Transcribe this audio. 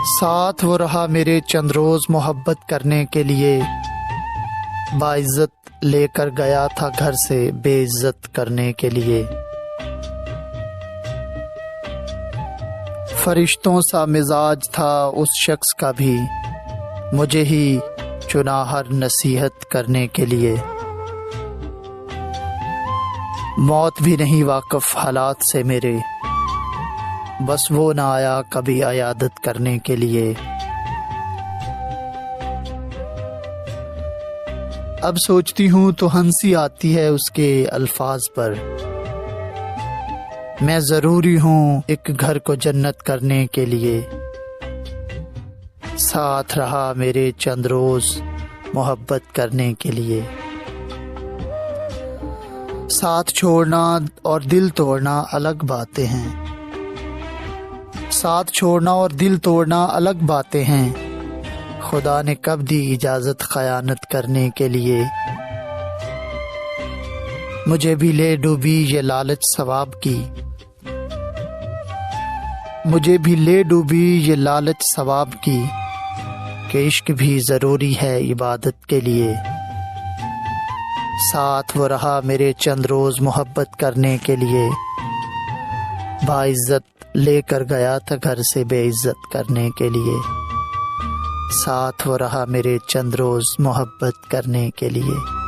ساتھ وہ رہا میرے چند روز محبت کرنے کے لیے، باعزت لے کر گیا تھا گھر سے بے عزت کرنے کے لیے۔ فرشتوں سا مزاج تھا اس شخص کا بھی، مجھے ہی چنا ہر نصیحت کرنے کے لیے۔ موت بھی نہیں واقف حالات سے میرے، بس وہ نہ آیا کبھی عیادت کرنے کے لیے۔ اب سوچتی ہوں تو ہنسی آتی ہے اس کے الفاظ پر، میں ضروری ہوں ایک گھر کو جنت کرنے کے لیے۔ ساتھ رہا میرے چند روز محبت کرنے کے لیے۔ ساتھ چھوڑنا اور دل توڑنا الگ باتیں ہیں، ساتھ چھوڑنا اور دل توڑنا الگ باتیں ہیں، خدا نے کب دی اجازت خیانت کرنے کے لیے۔ مجھے بھی لے ڈوبی یہ لالچ ثواب کی، مجھے بھی لے ڈوبی یہ لالچ ثواب کی، کہ عشق بھی ضروری ہے عبادت کے لیے۔ ساتھ وہ رہا میرے چند روز محبت کرنے کے لیے، باعزت لے کر گیا تھا گھر سے بے عزت کرنے کے لیے۔ ساتھ وہ رہا میرے چند روز محبت کرنے کے لیے۔